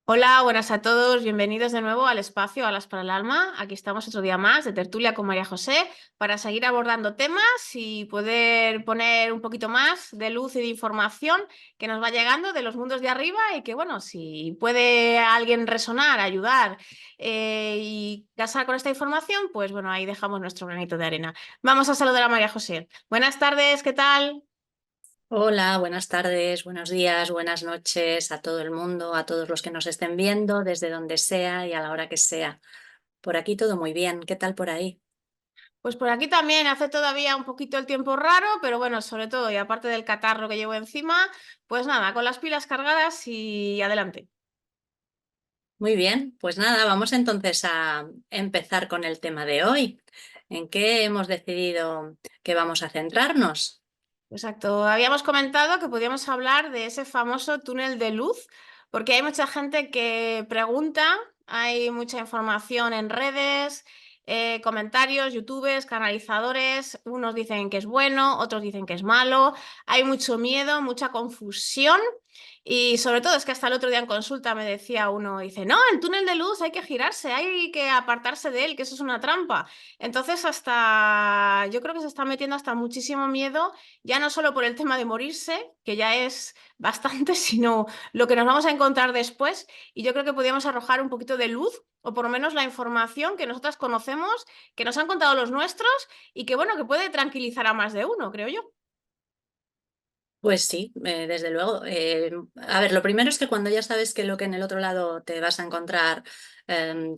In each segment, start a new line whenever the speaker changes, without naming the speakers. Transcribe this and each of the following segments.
Hola, buenas a todos, bienvenidos de nuevo al espacio Alas para el Alma. Aquí estamos otro día más de tertulia con María José para seguir abordando temas y poder poner un poquito más de luz y de información que nos va llegando de los mundos de arriba y que, bueno, si puede alguien resonar, ayudar y casar con esta información, pues bueno, ahí dejamos nuestro granito de arena. Vamos a saludar a María José. Buenas tardes, ¿qué tal?
Hola, buenas tardes, buenos días, buenas noches a todo el mundo, a todos los que nos estén viendo, desde donde sea y a la hora que sea. Por aquí todo muy bien. ¿Qué tal por ahí?
Pues por aquí también hace todavía un poquito el tiempo raro, pero bueno, sobre todo, y aparte del catarro que llevo encima, pues nada, con las pilas cargadas y adelante.
Muy bien, pues nada, vamos entonces a empezar con el tema de hoy. ¿En qué hemos decidido que vamos a centrarnos?
Exacto. Habíamos comentado que podíamos hablar de ese famoso túnel de luz, porque hay mucha gente que pregunta, hay mucha información en redes, comentarios, youtubers, canalizadores, unos dicen que es bueno, otros dicen que es malo, hay mucho miedo, mucha confusión. Y sobre todo es que hasta el otro día en consulta me decía uno, dice, no, el túnel de luz hay que girarse, hay que apartarse de él, que eso es una trampa. Entonces hasta, yo creo que se está metiendo hasta muchísimo miedo, ya no solo por el tema de morirse, que ya es bastante, sino lo que nos vamos a encontrar después. Y yo creo que podríamos arrojar un poquito de luz, o por lo menos la información que nosotras conocemos, que nos han contado los nuestros y que bueno, que puede tranquilizar a más de uno, creo yo.
Pues sí, desde luego. A ver, lo primero es que cuando ya sabes que lo que en el otro lado te vas a encontrar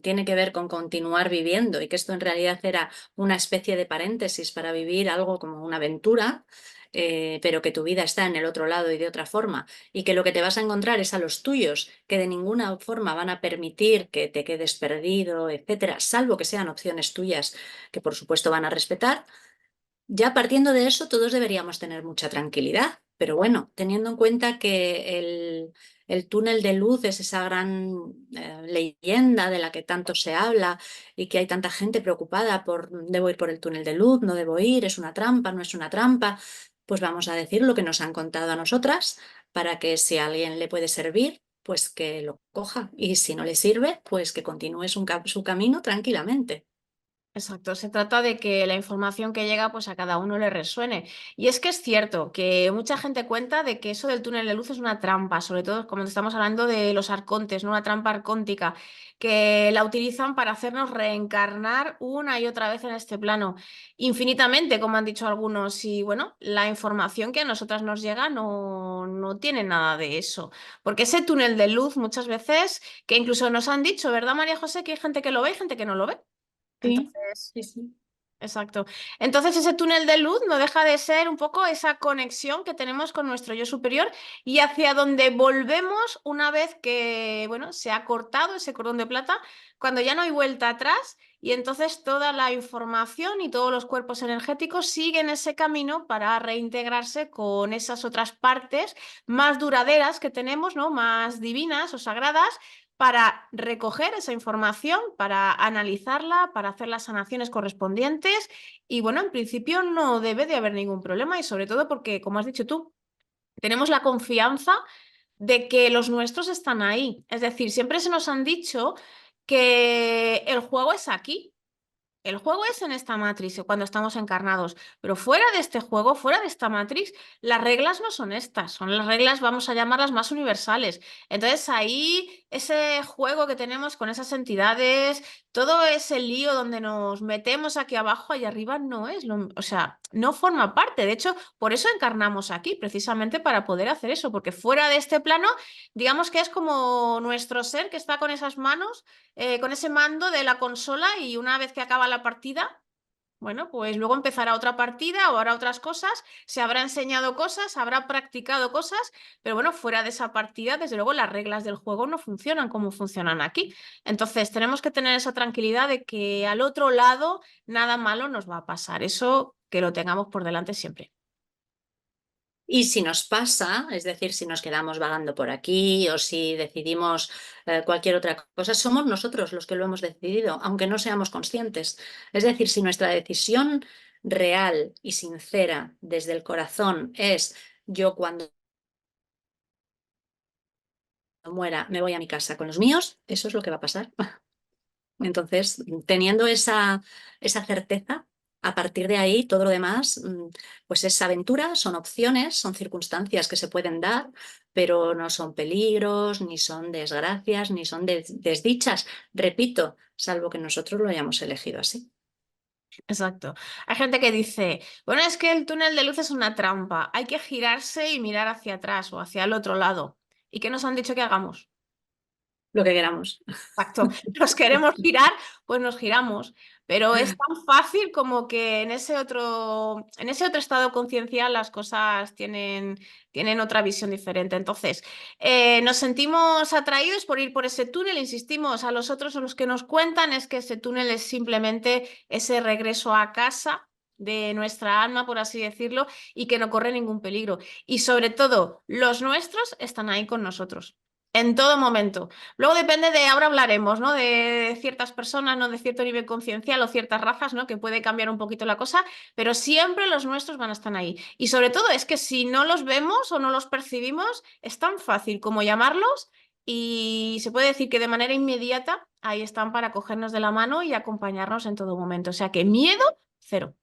tiene que ver con continuar viviendo y que esto en realidad era una especie de paréntesis para vivir algo como una aventura, pero que tu vida está en el otro lado y de otra forma, y que lo que te vas a encontrar es a los tuyos, que de ninguna forma van a permitir que te quedes perdido, etcétera, salvo que sean opciones tuyas que por supuesto van a respetar. Ya partiendo de eso, todos deberíamos tener mucha tranquilidad, pero bueno, teniendo en cuenta que el túnel de luz es esa gran leyenda de la que tanto se habla y que hay tanta gente preocupada por debo ir por el túnel de luz, no debo ir, es una trampa, no es una trampa, pues vamos a decir lo que nos han contado a nosotras para que si a alguien le puede servir, pues que lo coja y si no le sirve, pues que continúe su camino tranquilamente.
Exacto, se trata de que la información que llega pues a cada uno le resuene. Y es que es cierto que mucha gente cuenta de que eso del túnel de luz es una trampa, sobre todo como estamos hablando de los arcontes, ¿no? Una trampa arcóntica, que la utilizan para hacernos reencarnar una y otra vez en este plano, infinitamente, como han dicho algunos. Y bueno, la información que a nosotras nos llega no tiene nada de eso. Porque ese túnel de luz muchas veces, que incluso nos han dicho, ¿verdad, María José? Que hay gente que lo ve y gente que no lo ve.
Sí,
Entonces,
sí, sí.
exacto. Entonces ese túnel de luz no deja de ser un poco esa conexión que tenemos con nuestro yo superior y hacia donde volvemos una vez que, bueno, se ha cortado ese cordón de plata, cuando ya no hay vuelta atrás y entonces toda la información y todos los cuerpos energéticos siguen ese camino para reintegrarse con esas otras partes más duraderas que tenemos, ¿no? Más divinas o sagradas para recoger esa información, para analizarla, para hacer las sanaciones correspondientes y bueno, en principio no debe de haber ningún problema y sobre todo porque, como has dicho tú, tenemos la confianza de que los nuestros están ahí. Es decir, siempre se nos han dicho que el juego es aquí. El juego es en esta matriz cuando estamos encarnados, pero fuera de este juego, fuera de esta matriz, las reglas no son estas, son las reglas, vamos a llamarlas más universales. Entonces ahí ese juego que tenemos con esas entidades, todo ese lío donde nos metemos aquí abajo, allá arriba, no es lo, o sea, no forma parte. De hecho, por eso encarnamos aquí, precisamente para poder hacer eso, porque fuera de este plano, digamos que es como nuestro ser que está con esas manos con ese mando de la consola y una vez que acaba la partida, bueno, pues luego empezará otra partida o hará otras cosas, se habrá enseñado cosas, habrá practicado cosas, pero bueno, fuera de esa partida, desde luego las reglas del juego no funcionan como funcionan aquí. Entonces, tenemos que tener esa tranquilidad de que al otro lado nada malo nos va a pasar. Eso que lo tengamos por delante siempre.
Y si nos pasa, es decir, si nos quedamos vagando por aquí o si decidimos cualquier otra cosa, somos nosotros los que lo hemos decidido, aunque no seamos conscientes. Es decir, si nuestra decisión real y sincera desde el corazón es yo cuando muera me voy a mi casa con los míos, eso es lo que va a pasar. Entonces, teniendo esa certeza, a partir de ahí, todo lo demás, pues es aventura, son opciones, son circunstancias que se pueden dar, pero no son peligros, ni son desgracias, ni son desdichas. Repito, salvo que nosotros lo hayamos elegido así.
Exacto. Hay gente que dice, bueno, es que el túnel de luz es una trampa, hay que girarse y mirar hacia atrás o hacia el otro lado. ¿Y qué nos han dicho que hagamos?
Lo que queramos.
Exacto. Nos queremos girar, pues nos giramos. Pero es tan fácil como que en ese otro estado conciencial las cosas tienen otra visión diferente. Entonces, nos sentimos atraídos por ir por ese túnel, insistimos, a los otros o los que nos cuentan es que ese túnel es simplemente ese regreso a casa de nuestra alma, por así decirlo, y que no corre ningún peligro. Y sobre todo, los nuestros están ahí con nosotros. En todo momento. Luego depende de, ahora hablaremos, ¿no? De ciertas personas, ¿no? De cierto nivel conciencial o ciertas razas, ¿no? Que puede cambiar un poquito la cosa, pero siempre los nuestros van a estar ahí. Y sobre todo es que si no los vemos o no los percibimos, es tan fácil como llamarlos y se puede decir que de manera inmediata ahí están para cogernos de la mano y acompañarnos en todo momento. O sea que miedo, cero.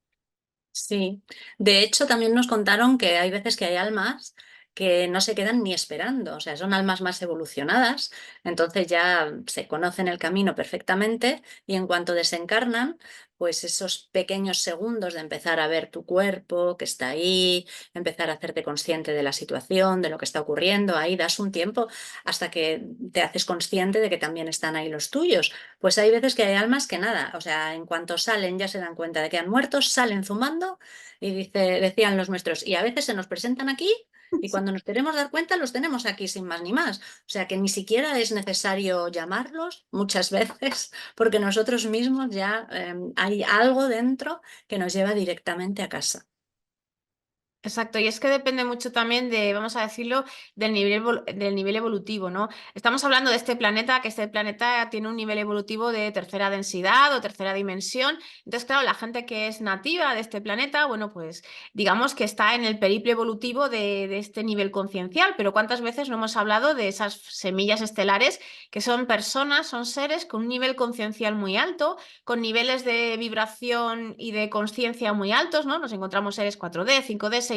Sí, de hecho también nos contaron que hay veces que hay almas que no se quedan ni esperando, o sea, son almas más evolucionadas, entonces ya se conocen el camino perfectamente y en cuanto desencarnan, pues esos pequeños segundos de empezar a ver tu cuerpo que está ahí, empezar a hacerte consciente de la situación, de lo que está ocurriendo, ahí das un tiempo hasta que te haces consciente de que también están ahí los tuyos. Pues hay veces que hay almas que nada, o sea, en cuanto salen ya se dan cuenta de que han muerto, salen zumbando y decían los nuestros, y a veces se nos presentan aquí y cuando nos queremos dar cuenta los tenemos aquí sin más ni más. O sea que ni siquiera es necesario llamarlos muchas veces porque nosotros mismos ya hay algo dentro que nos lleva directamente a casa.
Exacto, y es que depende mucho también de, vamos a decirlo, del nivel evolutivo, ¿no? Estamos hablando de este planeta, que este planeta tiene un nivel evolutivo de tercera densidad o tercera dimensión. Entonces, claro, la gente que es nativa de este planeta, bueno, pues digamos que está en el periplo evolutivo de este nivel conciencial, pero ¿cuántas veces no hemos hablado de esas semillas estelares que son personas, son seres con un nivel conciencial muy alto, con niveles de vibración y de conciencia muy altos, ¿no? Nos encontramos seres 4D, 5D, 6D.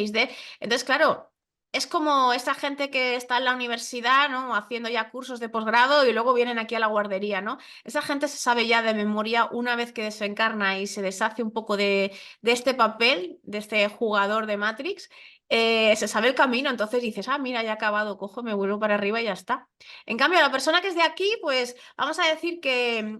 Entonces, claro, es como esa gente que está en la universidad, ¿no? Haciendo ya cursos de posgrado y luego vienen aquí a la guardería, ¿no? Esa gente se sabe ya de memoria una vez que desencarna y se deshace un poco de este papel, de este jugador de Matrix. Se sabe el camino, entonces dices, ah, mira, ya he acabado, cojo, me vuelvo para arriba y ya está. En cambio, la persona que es de aquí, pues vamos a decir que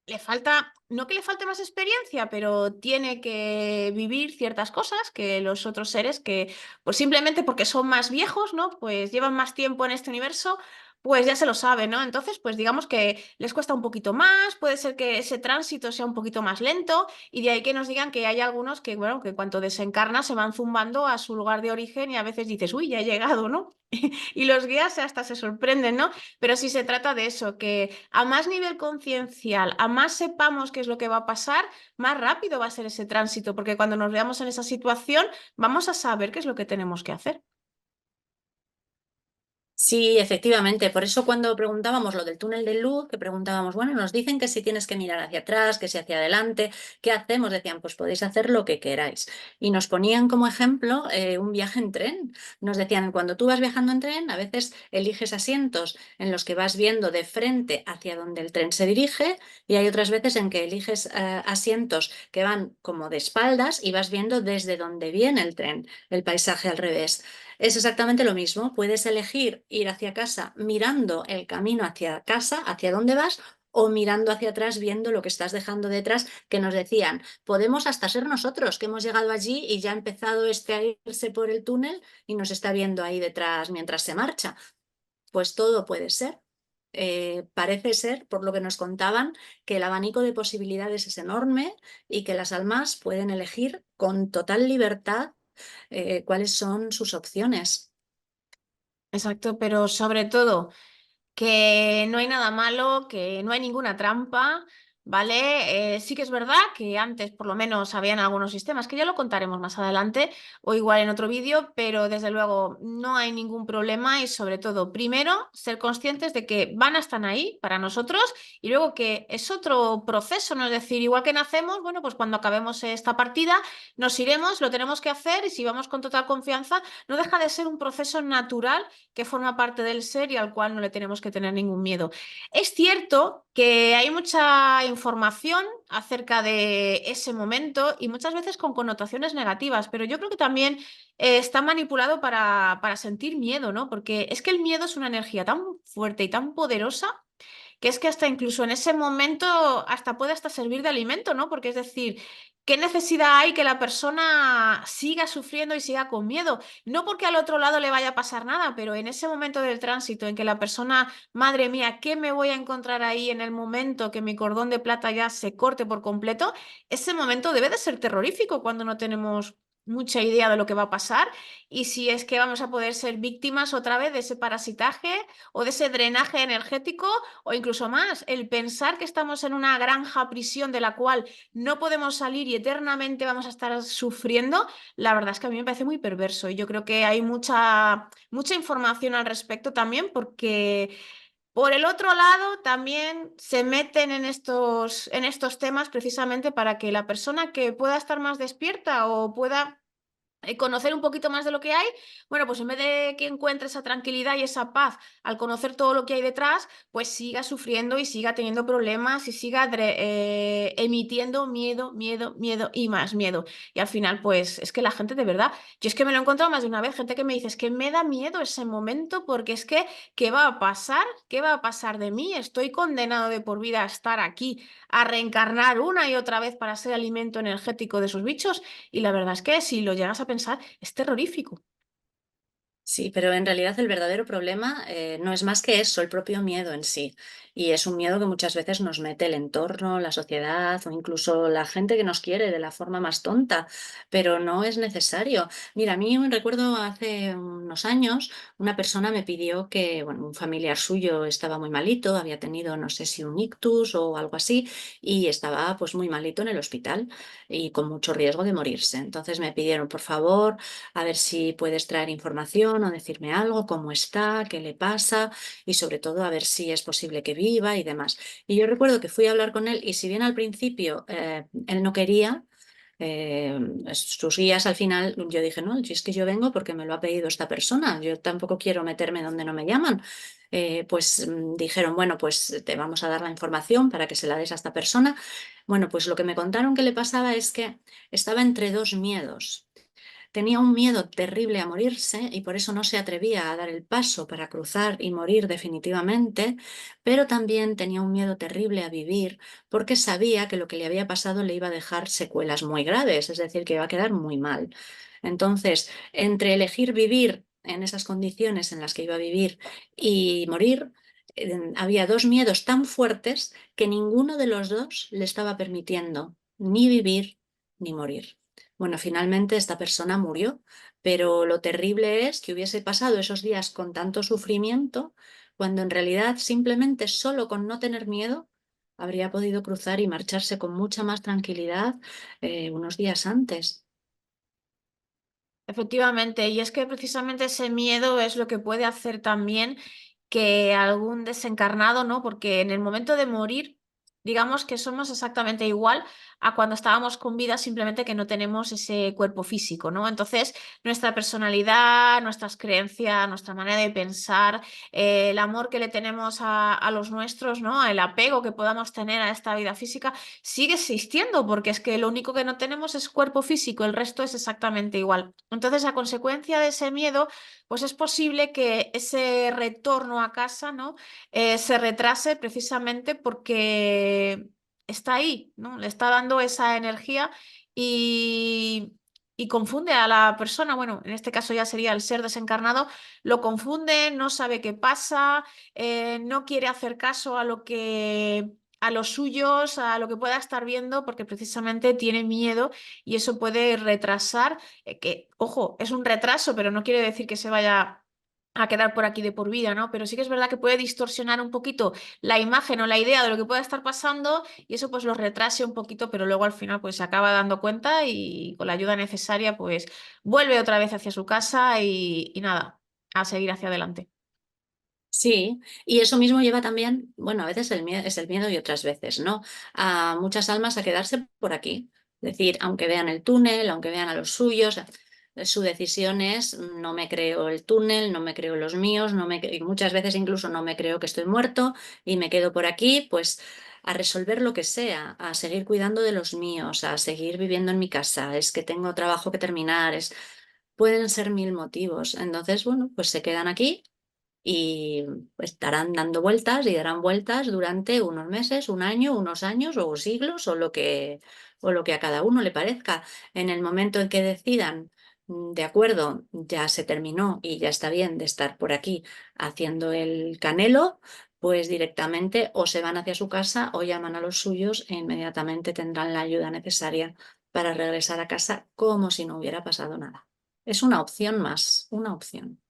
le falta, no que le falte más experiencia, pero tiene que vivir ciertas cosas que los otros seres que, pues simplemente porque son más viejos, ¿no? Pues llevan más tiempo en este universo, pues ya se lo saben, ¿no? Entonces, pues digamos que les cuesta un poquito más, puede ser que ese tránsito sea un poquito más lento y de ahí que nos digan que hay algunos que, bueno, que cuando desencarna se van zumbando a su lugar de origen y a veces dices, uy, ya he llegado, ¿no? Y los guías hasta se sorprenden, ¿no? Pero si se trata de eso, que a más nivel conciencial, a más sepamos qué es lo que va a pasar, más rápido va a ser ese tránsito, porque cuando nos veamos en esa situación, vamos a saber qué es lo que tenemos que hacer.
Sí, efectivamente. Por eso cuando preguntábamos lo del túnel de luz, que preguntábamos, bueno, nos dicen que si tienes que mirar hacia atrás, que si hacia adelante, ¿qué hacemos? Decían, pues podéis hacer lo que queráis. Y nos ponían como ejemplo un viaje en tren. Nos decían, cuando tú vas viajando en tren, a veces eliges asientos en los que vas viendo de frente hacia donde el tren se dirige y hay otras veces en que eliges asientos que van como de espaldas y vas viendo desde donde viene el tren, el paisaje al revés. Es exactamente lo mismo. Puedes elegir ir hacia casa mirando el camino hacia casa, hacia dónde vas, o mirando hacia atrás viendo lo que estás dejando detrás, que nos decían, podemos hasta ser nosotros, que hemos llegado allí y ya ha empezado este a irse por el túnel y nos está viendo ahí detrás mientras se marcha. Pues todo puede ser. Parece ser, por lo que nos contaban, que el abanico de posibilidades es enorme y que las almas pueden elegir con total libertad cuáles son sus opciones.
Exacto, pero sobre todo que no hay nada malo, que no hay ninguna trampa. ¿vale? Sí que es verdad que antes por lo menos habían algunos sistemas, que ya lo contaremos más adelante o igual en otro vídeo, pero desde luego no hay ningún problema y sobre todo, primero, ser conscientes de que van a estar ahí para nosotros y luego que es otro proceso, ¿no? Es decir, igual que nacemos, bueno, pues cuando acabemos esta partida nos iremos, lo tenemos que hacer y si vamos con total confianza, no deja de ser un proceso natural que forma parte del ser y al cual no le tenemos que tener ningún miedo. Es cierto que hay mucha información acerca de ese momento y muchas veces con connotaciones negativas, pero yo creo que también está manipulado para sentir miedo, ¿no? Porque es que el miedo es una energía tan fuerte y tan poderosa que es que hasta incluso en ese momento hasta puede hasta servir de alimento, ¿no? Porque es decir, ¿qué necesidad hay que la persona siga sufriendo y siga con miedo? No porque al otro lado le vaya a pasar nada, pero en ese momento del tránsito en que la persona, madre mía, ¿qué me voy a encontrar ahí en el momento que mi cordón de plata ya se corte por completo? Ese momento debe de ser terrorífico cuando no tenemos mucha idea de lo que va a pasar y si es que vamos a poder ser víctimas otra vez de ese parasitaje o de ese drenaje energético o incluso más, el pensar que estamos en una granja prisión de la cual no podemos salir y eternamente vamos a estar sufriendo, la verdad es que a mí me parece muy perverso y yo creo que hay mucha información al respecto también porque por el otro lado también se meten en estos temas precisamente para que la persona que pueda estar más despierta o pueda conocer un poquito más de lo que hay, bueno, pues en vez de que encuentre esa tranquilidad y esa paz al conocer todo lo que hay detrás, pues siga sufriendo y siga teniendo problemas y siga emitiendo miedo, miedo, miedo y más miedo. Y al final, pues es que la gente de verdad, yo es que me lo he encontrado más de una vez, gente que me dice, es que me da miedo ese momento porque es que, ¿qué va a pasar? ¿Qué va a pasar de mí? Estoy condenado de por vida a estar aquí, a reencarnar una y otra vez para ser alimento energético de esos bichos. Y la verdad es que si lo llegas a pensar, es terrorífico.
Sí, pero en realidad el verdadero problema no es más que eso, el propio miedo en sí. Y es un miedo que muchas veces nos mete el entorno, la sociedad o incluso la gente que nos quiere de la forma más tonta, pero no es necesario. Mira, a mí me recuerdo hace unos años una persona me pidió que, bueno, un familiar suyo estaba muy malito, había tenido no sé si un ictus o algo así y estaba pues muy malito en el hospital y con mucho riesgo de morirse. Entonces me pidieron, por favor, a ver si puedes traer información o decirme algo, cómo está, qué le pasa y sobre todo a ver si es posible que viva y demás. Y yo recuerdo que fui a hablar con él y si bien al principio él no quería, eh, sus guías al final, yo dije, no, si es que yo vengo porque me lo ha pedido esta persona, yo tampoco quiero meterme donde no me llaman. Pues dijeron, bueno, pues te vamos a dar la información para que se la des a esta persona. Bueno, pues lo que me contaron que le pasaba es que estaba entre dos miedos. Tenía un miedo terrible a morirse y por eso no se atrevía a dar el paso para cruzar y morir definitivamente, pero también tenía un miedo terrible a vivir porque sabía que lo que le había pasado le iba a dejar secuelas muy graves, es decir, que iba a quedar muy mal. Entonces, entre elegir vivir en esas condiciones en las que iba a vivir y morir, había dos miedos tan fuertes que ninguno de los dos le estaba permitiendo ni vivir ni morir. Bueno, finalmente esta persona murió, pero lo terrible es que hubiese pasado esos días con tanto sufrimiento, cuando en realidad simplemente solo con no tener miedo habría podido cruzar y marcharse con mucha más tranquilidad unos días antes.
Efectivamente, y es que precisamente ese miedo es lo que puede hacer también que algún desencarnado, ¿no? Porque en el momento de morir, digamos que somos exactamente igual a cuando estábamos con vida, simplemente que no tenemos ese cuerpo físico, ¿no? Entonces, nuestra personalidad, nuestras creencias, nuestra manera de pensar, el amor que le tenemos a los nuestros, ¿no? El apego que podamos tener a esta vida física sigue existiendo, porque es que lo único que no tenemos es cuerpo físico, el resto es exactamente igual. Entonces, a consecuencia de ese miedo, pues es posible que ese retorno a casa, ¿no? Se retrase precisamente porque está ahí, ¿no? Le está dando esa energía y, y confunde a la persona, bueno, en este caso ya sería el ser desencarnado, lo confunde, no sabe qué pasa, no quiere hacer caso a lo que a los suyos, a lo que pueda estar viendo, porque precisamente tiene miedo y eso puede retrasar, que, ojo, es un retraso, pero no quiere decir que se vaya a quedar por aquí de por vida, ¿no? Pero sí que es verdad que puede distorsionar un poquito la imagen o la idea de lo que pueda estar pasando y eso pues lo retrase un poquito, pero luego al final pues se acaba dando cuenta y con la ayuda necesaria pues vuelve otra vez hacia su casa y nada, a seguir hacia adelante.
Sí, y eso mismo lleva también, bueno, a veces el miedo es el miedo y otras veces, ¿no? A muchas almas a quedarse por aquí. Es decir, aunque vean el túnel, aunque vean a los suyos, su decisión es no me creo el túnel, no me creo los míos, y muchas veces incluso no me creo que estoy muerto y me quedo por aquí, pues a resolver lo que sea, a seguir cuidando de los míos, a seguir viviendo en mi casa, es que tengo trabajo que terminar, pueden ser mil motivos. Entonces, bueno, pues se quedan aquí y estarán dando vueltas y darán vueltas durante unos meses, un año, unos años o siglos o lo que a cada uno le parezca. En el momento en que decidan, de acuerdo, ya se terminó y ya está bien de estar por aquí haciendo el canelo, pues directamente o se van hacia su casa o llaman a los suyos e inmediatamente tendrán la ayuda necesaria para regresar a casa como si no hubiera pasado nada. Es una opción más, una opción.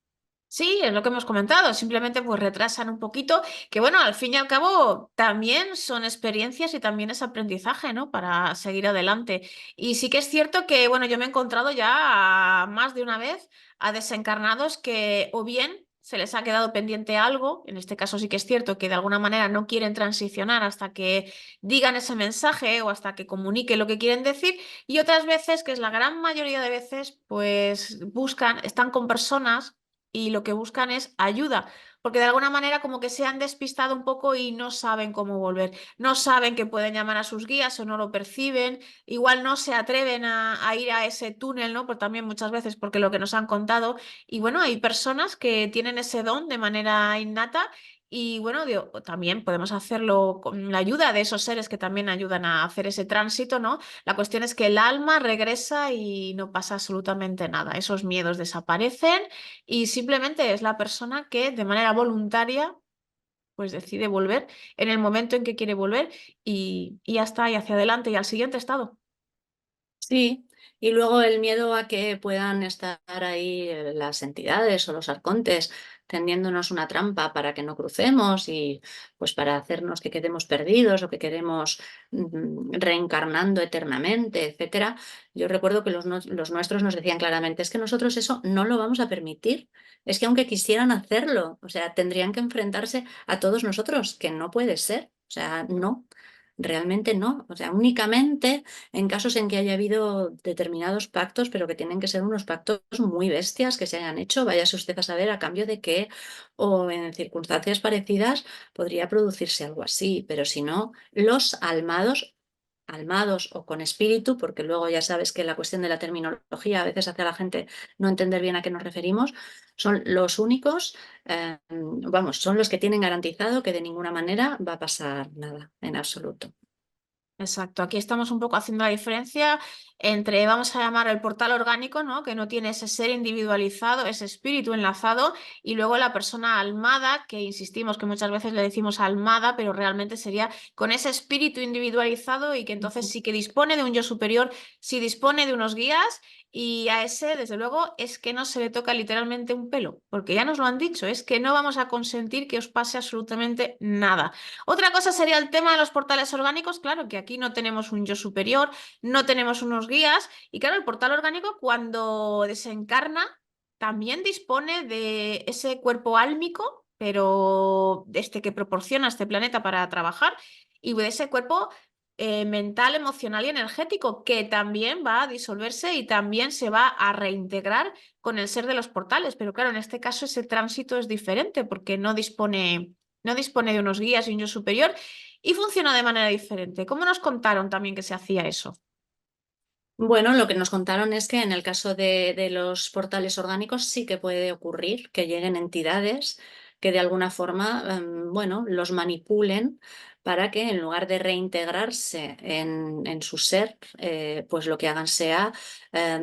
Sí, es lo que hemos comentado, simplemente pues retrasan un poquito, que bueno, al fin y al cabo también son experiencias y también es aprendizaje, ¿no? Para seguir adelante. Y sí que es cierto que, bueno, yo me he encontrado ya más de una vez a desencarnados que o bien se les ha quedado pendiente algo, en este caso sí que es cierto que de alguna manera no quieren transicionar hasta que digan ese mensaje o hasta que comuniquen lo que quieren decir, y otras veces, que es la gran mayoría de veces, pues buscan, están con personas y lo que buscan es ayuda, porque de alguna manera como que se han despistado un poco y no saben cómo volver, no saben que pueden llamar a sus guías o no lo perciben, igual no se atreven a ir a ese túnel, ¿no? Pues también muchas veces porque lo que nos han contado, y bueno, hay personas que tienen ese don de manera innata. Y bueno, digo, también podemos hacerlo con la ayuda de esos seres que también ayudan a hacer ese tránsito, ¿no? La cuestión es que el alma regresa y no pasa absolutamente nada. Esos miedos desaparecen y simplemente es la persona que de manera voluntaria pues decide volver en el momento en que quiere volver y ya está, y hacia adelante y al siguiente estado.
Sí, y luego el miedo a que puedan estar ahí las entidades o los arcontes tendiéndonos una trampa para que no crucemos y pues para hacernos que quedemos perdidos o que quedemos reencarnando eternamente, etcétera. Yo recuerdo que los nuestros nos decían claramente, es que nosotros eso no lo vamos a permitir. Es que aunque quisieran hacerlo, o sea, tendrían que enfrentarse a todos nosotros, que no puede ser. O sea, no, realmente no. O sea, únicamente en casos en que haya habido determinados pactos, pero que tienen que ser unos pactos muy bestias que se hayan hecho, váyase usted a saber a cambio de qué, o en circunstancias parecidas podría producirse algo así, pero si no, los almados o con espíritu, porque luego ya sabes que la cuestión de la terminología a veces hace a la gente no entender bien a qué nos referimos, son los únicos, vamos, son los que tienen garantizado que de ninguna manera va a pasar nada en absoluto.
Exacto, aquí estamos un poco haciendo la diferencia entre, vamos a llamar el portal orgánico, ¿no? Que no tiene ese ser individualizado, ese espíritu enlazado, y luego la persona almada, que insistimos que muchas veces le decimos almada, pero realmente sería con ese espíritu individualizado y que entonces sí que dispone de un yo superior, sí dispone de unos guías, y a ese, desde luego, es que no se le toca literalmente un pelo, porque ya nos lo han dicho, es que no vamos a consentir que os pase absolutamente nada. Otra cosa sería el tema de los portales orgánicos. Claro que aquí no tenemos un yo superior, no tenemos unos guías y claro, el portal orgánico cuando desencarna también dispone de ese cuerpo álmico, pero este que proporciona este planeta para trabajar y de ese cuerpo mental, emocional y energético que también va a disolverse y también se va a reintegrar con el ser de los portales. Pero claro, en este caso ese tránsito es diferente porque no dispone de unos guías y un yo superior y funciona de manera diferente. ¿Cómo nos contaron también que se hacía eso?
Bueno, lo que nos contaron es que en el caso de los portales orgánicos sí que puede ocurrir que lleguen entidades que de alguna forma, bueno, los manipulen para que en lugar de reintegrarse en su ser, pues lo que hagan sea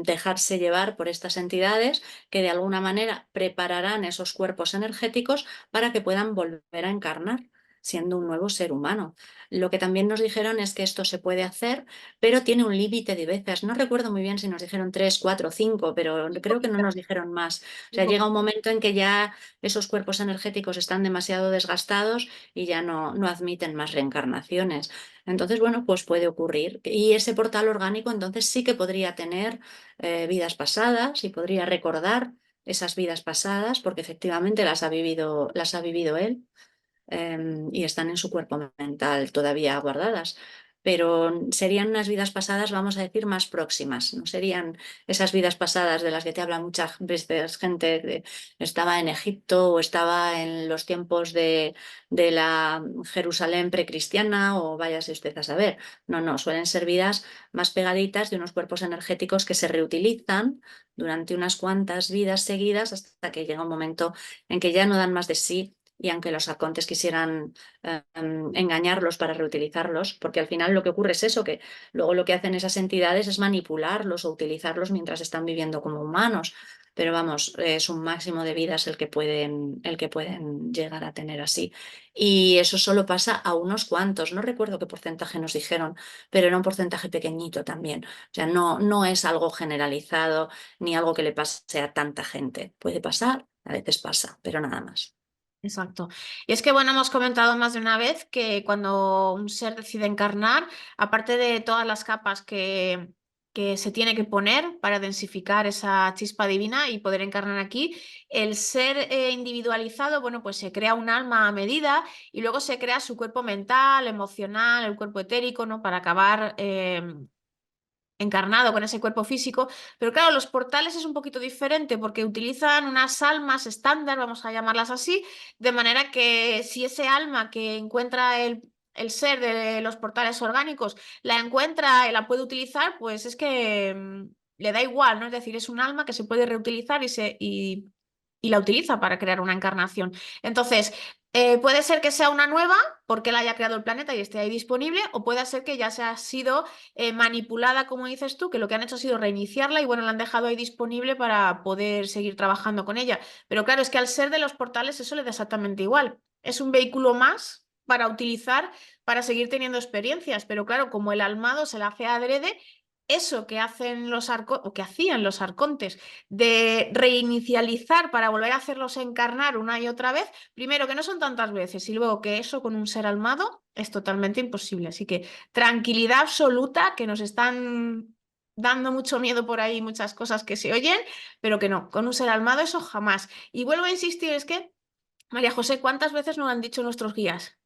dejarse llevar por estas entidades que de alguna manera prepararán esos cuerpos energéticos para que puedan volver a encarnar. siendo un nuevo ser humano. Lo que también nos dijeron es que esto se puede hacer, pero tiene un límite de veces. No recuerdo muy bien si nos dijeron 3, 4, 5, pero
Muy
creo que no
poquita,
nos dijeron más. O
muy
sea, llega un
poquita.
momento en que ya esos cuerpos energéticos están demasiado desgastados y ya no admiten más reencarnaciones. Entonces, bueno, pues puede ocurrir. Y ese portal orgánico entonces sí que podría tener vidas pasadas y podría recordar esas vidas pasadas porque efectivamente las ha vivido él y están en su cuerpo mental todavía guardadas. Pero serían unas vidas pasadas, vamos a decir, más próximas. No serían esas vidas pasadas de las que te habla muchas veces gente que estaba en Egipto o estaba en los tiempos de la Jerusalén precristiana o váyase usted a saber. No, no, suelen ser vidas más pegaditas de unos cuerpos energéticos que se reutilizan durante unas cuantas vidas seguidas hasta que llega un momento en que ya no dan más de sí y aunque los arcontes quisieran engañarlos para reutilizarlos, porque al final lo que ocurre es eso, que luego lo que hacen esas entidades es manipularlos o utilizarlos mientras están viviendo como humanos. Pero vamos, es un máximo de vidas el que pueden llegar a tener así. Y eso solo pasa a unos cuantos. No recuerdo qué porcentaje nos dijeron, pero era un porcentaje pequeñito también. O sea, no es algo generalizado ni algo que le pase a tanta gente. Puede pasar, a veces pasa, pero nada más.
Exacto. Y es que, bueno, hemos comentado más de una vez que cuando un ser decide encarnar, aparte de todas las capas que se tiene que poner para densificar esa chispa divina y poder encarnar aquí, el ser individualizado, bueno, pues se crea un alma a medida y luego se crea su cuerpo mental, emocional, el cuerpo etérico, ¿no? Para acabar encarnado con ese cuerpo físico, pero claro, los portales es un poquito diferente porque utilizan unas almas estándar, vamos a llamarlas así, de manera que si ese alma que encuentra el ser de los portales orgánicos la encuentra y la puede utilizar, pues es que le da igual, ¿no? Es decir, es un alma que se puede reutilizar y la utiliza para crear una encarnación. Entonces, puede ser que sea una nueva porque la haya creado el planeta y esté ahí disponible, o puede ser que ya se ha sido manipulada, como dices tú, que lo que han hecho ha sido reiniciarla y bueno, la han dejado ahí disponible para poder seguir trabajando con ella. Pero claro, es que al ser de los portales eso le da exactamente igual. Es un vehículo más para utilizar, para seguir teniendo experiencias, pero claro, como el almado se la hace adrede, eso que hacen o que hacían los arcontes de reinicializar para volver a hacerlos encarnar una y otra vez, primero que no son tantas veces y luego que eso con un ser almado es totalmente imposible. Así que tranquilidad absoluta, que nos están dando mucho miedo por ahí, muchas cosas que se oyen, pero que no, con un ser almado eso jamás. Y vuelvo a insistir, es que, María José, ¿cuántas veces nos han dicho nuestros guías?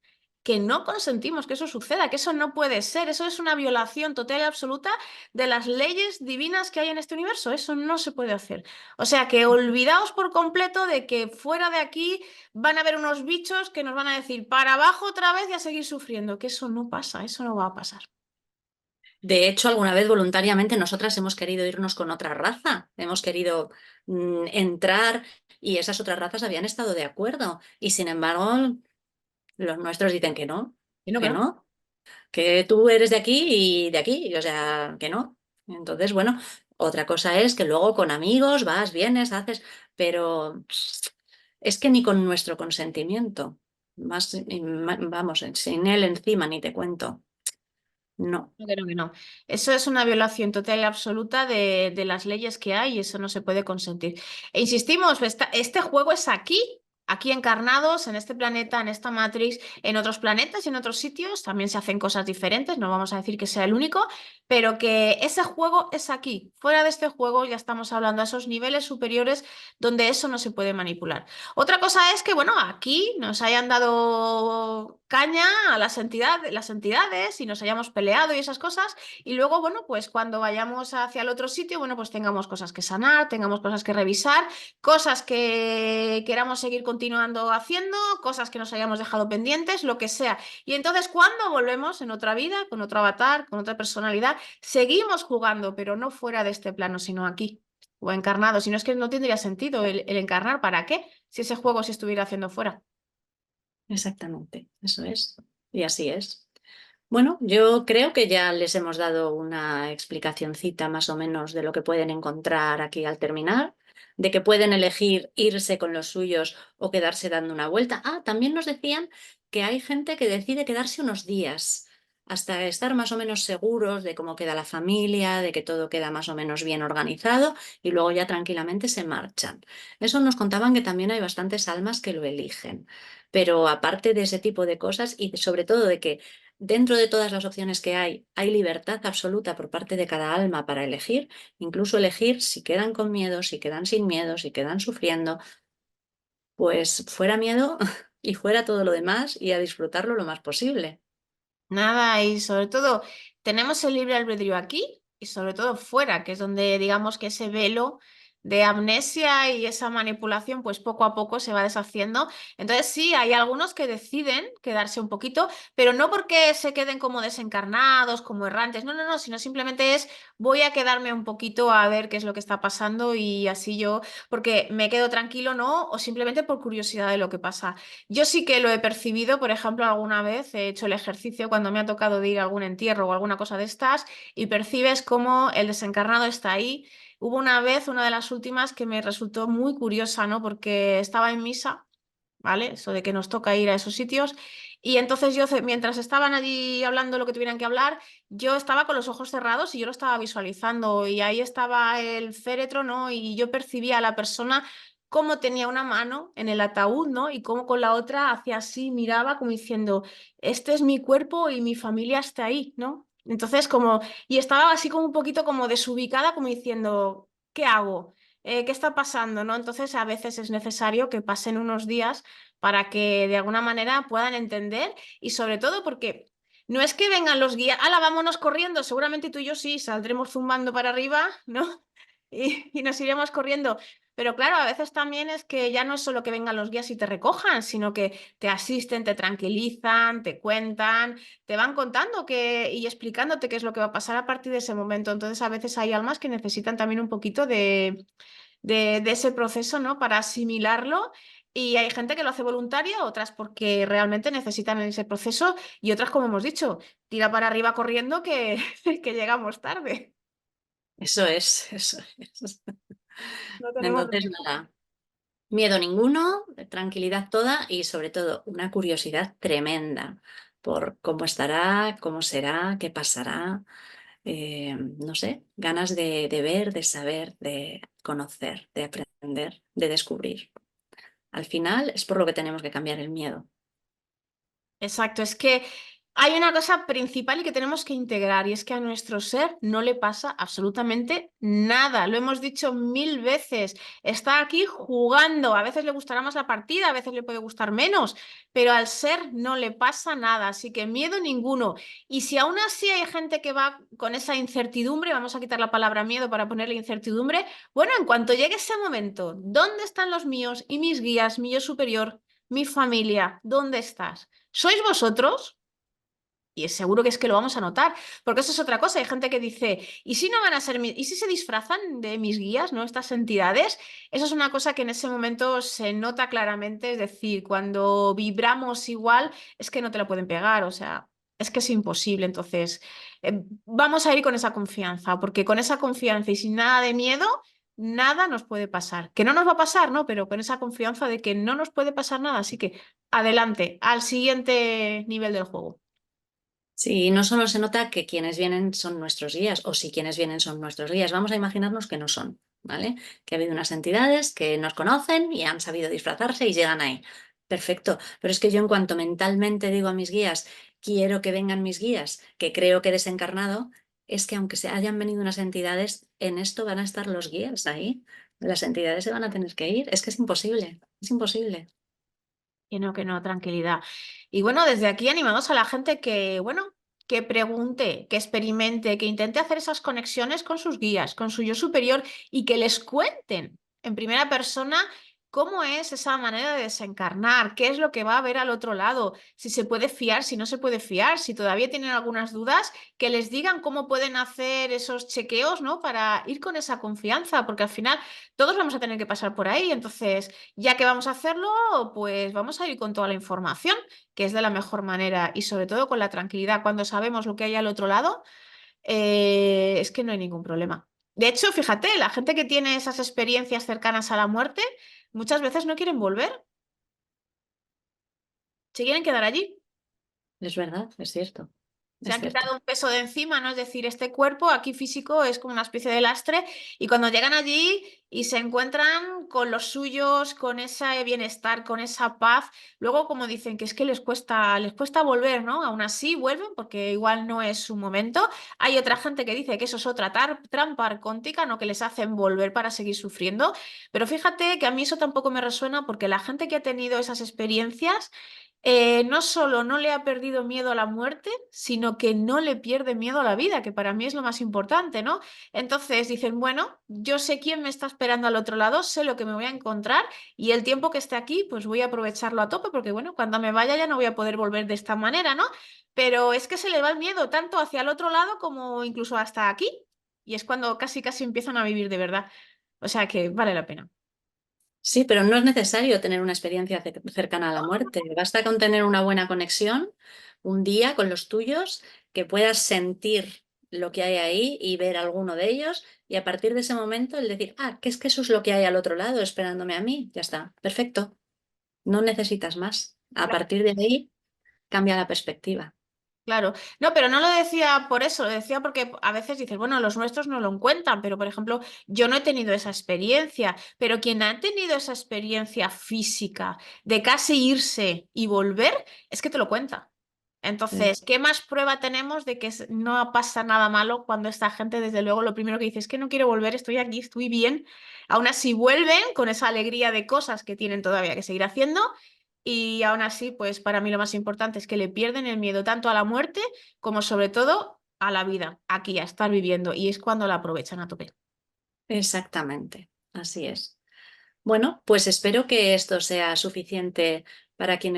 Que no consentimos que eso suceda, que eso no puede ser, eso es una violación total y absoluta de las leyes divinas que hay en este universo, eso no se puede hacer. O sea que olvidaos por completo de que fuera de aquí van a haber unos bichos que nos van a decir para abajo otra vez y a seguir sufriendo, que eso no pasa, eso no va a pasar.
De hecho, alguna vez voluntariamente nosotras hemos querido irnos con otra raza, hemos querido entrar y esas otras razas habían estado de acuerdo y sin embargo los nuestros dicen
Y no, que
que
no.
no, que tú eres de aquí y de aquí, o sea, que no. Entonces, bueno, otra cosa es que luego con amigos vas, vienes, haces, pero es que ni con nuestro consentimiento, más, vamos, sin él encima, ni te cuento. No.
No, que no, que no. Eso es una violación total y absoluta de las leyes que hay y eso no se puede consentir. E insistimos, este juego es aquí, aquí encarnados, en este planeta, en esta Matrix, en otros planetas y en otros sitios. También se hacen cosas diferentes, no vamos a decir que sea el único, pero que ese juego es aquí. Fuera de este juego ya estamos hablando a esos niveles superiores donde eso no se puede manipular. Otra cosa es que, bueno, aquí nos hayan dado caña a las entidades y nos hayamos peleado y esas cosas, y luego, bueno, pues cuando vayamos hacia el otro sitio, bueno, pues tengamos cosas que sanar, tengamos cosas que revisar, cosas que queramos seguir continuando haciendo, cosas que nos hayamos dejado pendientes, lo que sea. Y entonces, cuando volvemos en otra vida, con otro avatar, con otra personalidad, seguimos jugando, pero no fuera de este plano, sino aquí o encarnado, si no es que no tendría sentido el encarnar, ¿para qué? Si ese juego se estuviera haciendo fuera.
Exactamente, eso es. Y así es. Bueno, yo creo que ya les hemos dado una explicacioncita más o menos de lo que pueden encontrar aquí al terminar. de que pueden elegir irse con los suyos o quedarse dando una vuelta. Ah, también nos decían que hay gente que decide quedarse unos días hasta estar más o menos seguros de cómo queda la familia, de que todo queda más o menos bien organizado y luego ya tranquilamente se marchan. Eso nos contaban que también hay bastantes almas que lo eligen. Pero aparte de ese tipo de cosas y sobre todo de que dentro de todas las opciones que hay libertad absoluta por parte de cada alma para elegir, incluso elegir si quedan con miedo, si quedan sin miedo, si quedan sufriendo, pues fuera miedo y fuera todo lo demás y a disfrutarlo lo más posible.
Nada, y sobre todo tenemos el libre albedrío aquí y sobre todo fuera, que es donde digamos que ese velo de amnesia y esa manipulación pues poco a poco se va deshaciendo. Entonces sí, hay algunos que deciden quedarse un poquito, pero no porque se queden como desencarnados, como errantes, no, no, no, sino simplemente es voy a quedarme un poquito a ver qué es lo que está pasando y así yo, porque me quedo tranquilo, ¿no? O simplemente por curiosidad de lo que pasa. Yo sí que lo he percibido, por ejemplo, alguna vez he hecho el ejercicio cuando me ha tocado de ir a algún entierro o alguna cosa de estas y percibes cómo el desencarnado está ahí. Hubo una vez, una de las últimas, que me resultó muy curiosa, ¿no? Porque estaba en misa, ¿vale? Eso de que nos toca ir a esos sitios. Y entonces yo, mientras estaban allí hablando lo que tuvieran que hablar, yo estaba con los ojos cerrados y yo lo estaba visualizando y ahí estaba el féretro, ¿no? Y yo percibía a la persona cómo tenía una mano en el ataúd, ¿no? Y cómo con la otra hacía así, miraba como diciendo, este es mi cuerpo y mi familia está ahí, ¿no? Entonces como, y estaba así como un poquito como desubicada, como diciendo, ¿qué hago? ¿Qué está pasando? ¿No? Entonces a veces es necesario que pasen unos días para que de alguna manera puedan entender y sobre todo porque no es que vengan los guías, ¡hala, vámonos corriendo! Seguramente tú y yo sí saldremos zumbando para arriba, ¿no? Y nos iremos corriendo. Pero claro, a veces también es que ya no es solo que vengan los guías y te recojan, sino que te asisten, te tranquilizan, te cuentan, te van contando y explicándote qué es lo que va a pasar a partir de ese momento. Entonces, a veces hay almas que necesitan también un poquito de ese proceso, ¿no? Para asimilarlo. Y hay gente que lo hace voluntaria, otras porque realmente necesitan ese proceso y otras, como hemos dicho, tira para arriba corriendo que, que llegamos tarde.
Eso es, eso es.
No tenemos
Entonces,
remedio.
nada, miedo ninguno, tranquilidad toda y sobre todo una curiosidad tremenda por cómo estará, cómo será, qué pasará. No sé, ganas de ver, de saber, de conocer, de aprender, de descubrir. Al final es por lo que tenemos que cambiar el miedo.
Exacto, es que hay una cosa principal y que tenemos que integrar y es que a nuestro ser no le pasa absolutamente nada. Lo hemos dicho mil veces. Está aquí jugando. A veces le gustará más la partida, a veces le puede gustar menos, pero al ser no le pasa nada. Así que miedo ninguno. Y si aún así hay gente que va con esa incertidumbre, vamos a quitar la palabra miedo para ponerle incertidumbre, bueno, en cuanto llegue ese momento, ¿dónde están los míos y mis guías, mi yo superior, mi familia? ¿Dónde estás? ¿Sois vosotros? Y es seguro que es que lo vamos a notar, porque eso es otra cosa. Hay gente que dice, ¿y si no van a ser y si se disfrazan de mis guías, ¿no? Estas entidades? Eso es una cosa que en ese momento se nota claramente, es decir, cuando vibramos igual, es que no te la pueden pegar, o sea, es que es imposible. Entonces, vamos a ir con esa confianza, porque con esa confianza y sin nada de miedo, nada nos puede pasar. Que no nos va a pasar, ¿no? Pero con esa confianza de que no nos puede pasar nada, así que adelante, al siguiente nivel del juego.
Sí, no solo se nota que quienes vienen son nuestros guías, o si quienes vienen son nuestros guías, vamos a imaginarnos que no son, ¿vale? Que ha habido unas entidades que nos conocen y han sabido disfrazarse y llegan ahí. Perfecto, pero es que yo en cuanto mentalmente digo a mis guías, quiero que vengan mis guías, que creo que he desencarnado, es que aunque se hayan venido unas entidades, en esto van a estar los guías ahí. Las entidades se van a tener que ir, es que es imposible, es imposible.
Que no, tranquilidad. Y bueno, desde aquí animamos a la gente que, bueno, que pregunte, que experimente, que intente hacer esas conexiones con sus guías, con su yo superior y que les cuenten en primera persona cómo es esa manera de desencarnar, qué es lo que va a haber al otro lado, si se puede fiar, si no se puede fiar, si todavía tienen algunas dudas, que les digan cómo pueden hacer esos chequeos, ¿no? Para ir con esa confianza, porque al final todos vamos a tener que pasar por ahí, entonces ya que vamos a hacerlo, pues vamos a ir con toda la información, que es de la mejor manera y sobre todo con la tranquilidad. Cuando sabemos lo que hay al otro lado, es que no hay ningún problema. De hecho, fíjate, la gente que tiene esas experiencias cercanas a la muerte, muchas veces no quieren volver, se quieren quedar allí.
Es verdad, es cierto,
Se
es
han
cierto.
quitado un peso de encima, ¿no? Es decir, este cuerpo aquí físico es como una especie de lastre y cuando llegan allí y se encuentran con los suyos, con ese bienestar, con esa paz, luego como dicen que es que les cuesta volver, ¿no? Aún así vuelven porque igual no es su momento. Hay otra gente que dice que eso es otra trampa arcóntica, ¿no? Que les hacen volver para seguir sufriendo. Pero fíjate que a mí eso tampoco me resuena porque la gente que ha tenido esas experiencias no solo no le ha perdido miedo a la muerte, sino que no le pierde miedo a la vida, que para mí es lo más importante, ¿no? Entonces dicen, bueno, yo sé quién me está esperando al otro lado, sé lo que me voy a encontrar y el tiempo que esté aquí, pues voy a aprovecharlo a tope, porque bueno, cuando me vaya ya no voy a poder volver de esta manera, ¿no? Pero es que se le va el miedo tanto hacia el otro lado como incluso hasta aquí, y es cuando casi casi empiezan a vivir de verdad. O sea que vale la pena.
Sí, pero no es necesario tener una experiencia cercana a la muerte. Basta con tener una buena conexión un día con los tuyos, que puedas sentir lo que hay ahí y ver alguno de ellos y a partir de ese momento el decir, ah, que es que eso es lo que hay al otro lado esperándome a mí. Ya está, perfecto. No necesitas más. A partir de ahí cambia la perspectiva.
Claro, no, pero no lo decía por eso, lo decía porque a veces dices, bueno, los nuestros no lo cuentan, pero por ejemplo, yo no he tenido esa experiencia, pero quien ha tenido esa experiencia física de casi irse y volver, es que te lo cuenta.
Mm.
Entonces, ¿qué más prueba tenemos de que no pasa nada malo cuando esta gente, desde luego, lo primero que dice es que no quiero volver, estoy aquí, estoy bien? Aún así vuelven con esa alegría de cosas que tienen todavía que seguir haciendo y aún así, pues para mí lo más importante es que le pierden el miedo tanto a la muerte como sobre todo a la vida, aquí, a estar viviendo. Y es cuando la aprovechan a tope.
Exactamente, así es. Bueno, pues espero que esto sea suficiente para que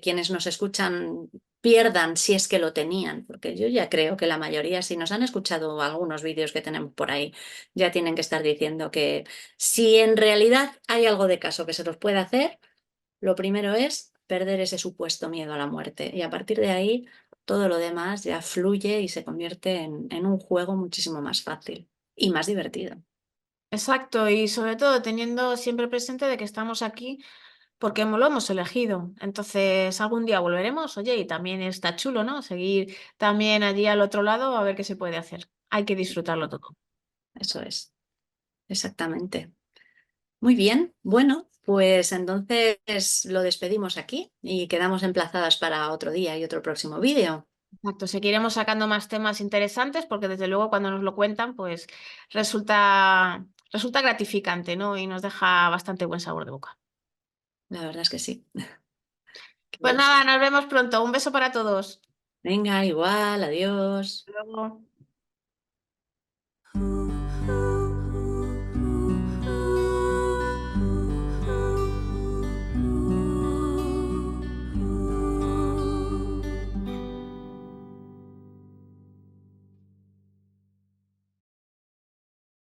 quienes nos escuchan pierdan si es que lo tenían, porque yo ya creo que la mayoría, si nos han escuchado algunos vídeos que tenemos por ahí, ya tienen que estar diciendo que si en realidad hay algo de caso que se los puede hacer, lo primero es perder ese supuesto miedo a la muerte y a partir de ahí todo lo demás ya fluye y se convierte en un juego muchísimo más fácil y más divertido.
Exacto, y sobre todo teniendo siempre presente de que estamos aquí porque lo hemos elegido. Entonces, algún día volveremos, oye, y también está chulo, ¿no? Seguir también allí al otro lado a ver qué se puede hacer. Hay que disfrutarlo todo.
Eso es, exactamente. Muy bien, bueno, pues entonces lo despedimos aquí y quedamos emplazadas para otro día y otro próximo vídeo.
Exacto, seguiremos sacando más temas interesantes porque desde luego cuando nos lo cuentan, pues resulta gratificante, ¿no? Y nos deja bastante buen sabor de boca.
La verdad es que sí. Qué
Pues nada,
gusto.
nos vemos pronto. Un beso para todos.
Venga, igual, adiós.
Hasta luego.